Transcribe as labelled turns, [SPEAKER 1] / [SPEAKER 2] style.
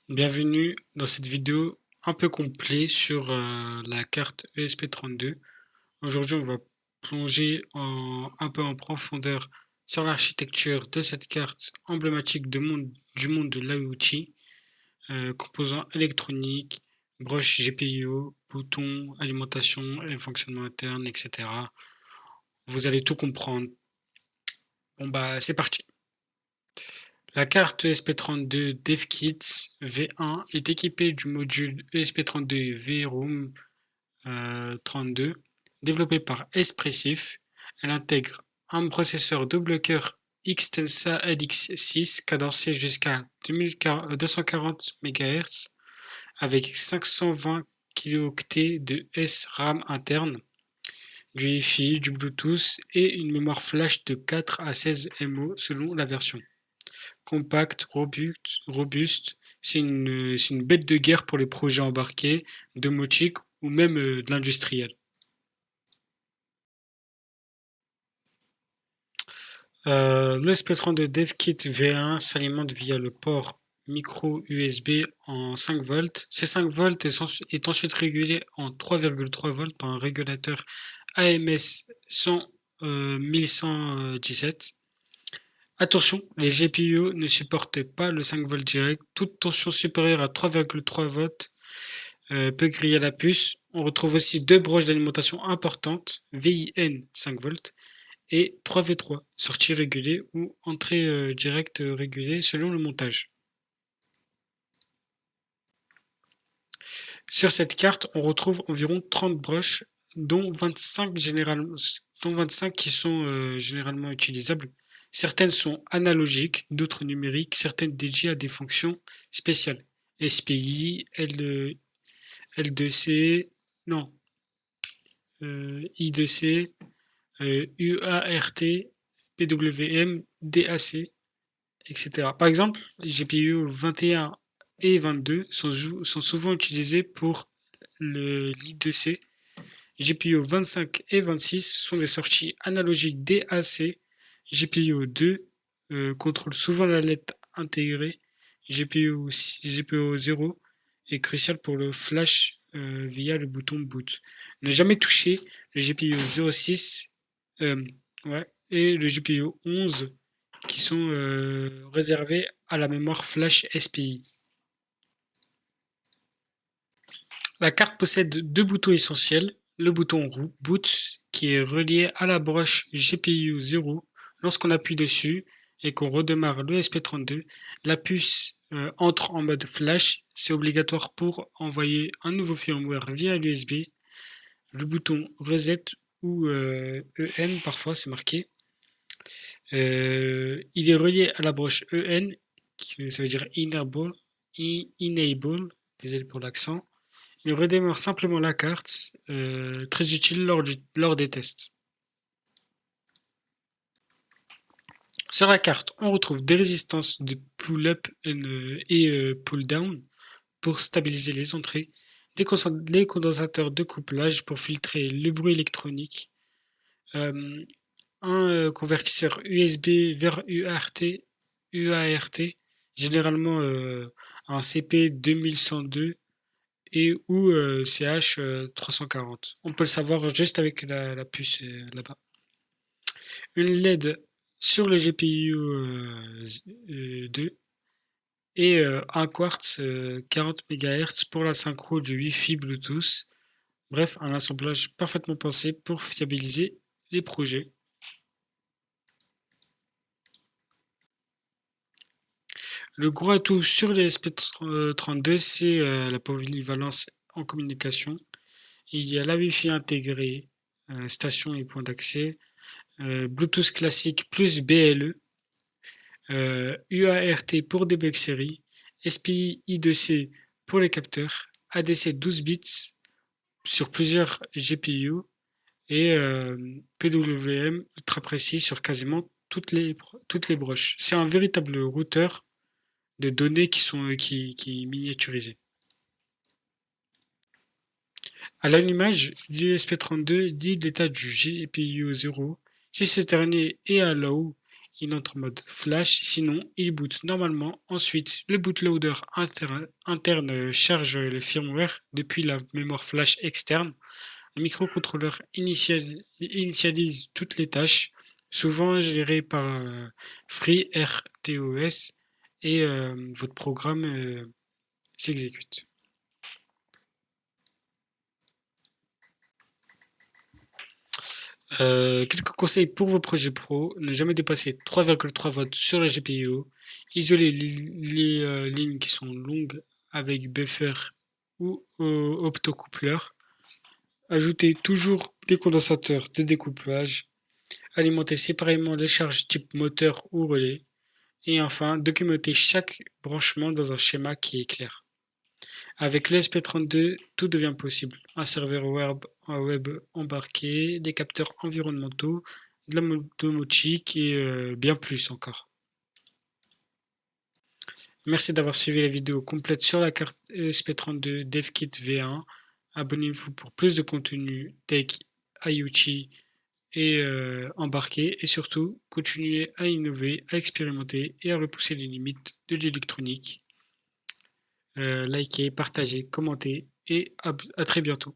[SPEAKER 1] Bienvenue dans cette vidéo un peu complète sur la carte ESP32. Aujourd'hui, on va plonger un peu en profondeur sur l'architecture de cette carte emblématique du monde de l'IoT, composants électroniques, broches GPIO, boutons, alimentation et fonctionnement interne, etc. Vous allez tout comprendre. Bon bah c'est parti. La carte ESP32 DevKit V1 est équipée du module ESP32 VROM 32 développé par Espressif. Elle intègre un processeur double cœur Xtensa LX6 cadencé jusqu'à 240 MHz avec 520 kilo-octets de SRAM interne, du Wi-Fi, du Bluetooth et une mémoire flash de 4 à 16 MO selon la version. Compact, robuste, c'est une bête de guerre pour les projets embarqués, domotique ou même de l'industriel. L'ESP32 DevKit V1 s'alimente via le port micro USB en 5 volts. Ces 5 volts est ensuite régulé en 3,3 volts par un régulateur AMS 1117. Attention, les GPIO ne supportent pas le 5 volts direct. Toute tension supérieure à 3,3 volts peut griller la puce. On retrouve aussi deux broches d'alimentation importantes, VIN 5 volts et 3V3, sortie régulée ou entrée directe régulée selon le montage. Sur cette carte, on retrouve environ 30 broches, dont 25 qui sont généralement utilisables. Certaines sont analogiques, d'autres numériques, certaines dédiées à des fonctions spéciales. SPI, L2C, non, I2C, UART, PWM, DAC, etc. Par exemple, les GPU 21 et 22 sont souvent utilisés pour l'I2C. GPU 25 et 26 sont des sorties analogiques DAC. GPU 2 contrôle souvent la lettre intégrée. GPU 0 est crucial pour le flash via le bouton boot. Ne jamais toucher le GPU 06 ouais, et le GPU 11 qui sont réservés à la mémoire flash SPI. La carte possède deux boutons essentiels. Le bouton boot qui est relié à la broche GPU 0. Lorsqu'on appuie dessus et qu'on redémarre le SP32, la puce entre en mode flash. C'est obligatoire pour envoyer un nouveau firmware via l'USB. Le bouton reset ou EN, parfois c'est marqué. Il est relié à la broche EN, ça veut dire enable, désolé pour l'accent. Il redémarre simplement la carte, très utile lors des tests. Sur la carte, on retrouve des résistances de pull-up et pull-down pour stabiliser les entrées, les condensateurs de couplage pour filtrer le bruit électronique, un convertisseur USB vers UART, généralement un CP 2102 et ou CH 340. On peut le savoir juste avec la puce là-bas. Une LED sur le GPU 2 et un quartz 40 MHz pour la synchro du Wi-Fi Bluetooth. Bref, un assemblage parfaitement pensé pour fiabiliser les projets. Le gros atout sur les SP32, c'est la polyvalence en communication. Il y a la Wi-Fi intégrée, station et point d'accès, Bluetooth classique plus BLE, UART pour debug série, SPI I2C pour les capteurs, ADC 12 bits sur plusieurs GPU et PWM ultra précis sur quasiment toutes les broches. C'est un véritable routeur de données qui est miniaturisé. À l'image du SP32 dit l'état du GPU 0. Si ce dernier est à low, il entre en mode flash, sinon il boot normalement. Ensuite, le bootloader interne charge le firmware depuis la mémoire flash externe. Le microcontrôleur initialise toutes les tâches, souvent gérées par FreeRTOS, et votre programme s'exécute. Quelques conseils pour vos projets pro. Ne jamais dépasser 3,3 volts sur la GPIO. Isoler les lignes qui sont longues avec buffer ou optocoupleur. Ajoutez toujours des condensateurs de découplage. Alimenter séparément les charges type moteur ou relais. Et enfin, documenter chaque branchement dans un schéma qui est clair. Avec l'ESP32, tout devient possible. Un serveur web embarqué, des capteurs environnementaux, de la domotique et bien plus encore. Merci d'avoir suivi la vidéo complète sur la carte ESP32 DevKit V1. Abonnez-vous pour plus de contenu tech, IoT et embarqué. Et surtout, continuez à innover, à expérimenter et à repousser les limites de l'électronique. Likez, partagez, commentez et à très bientôt.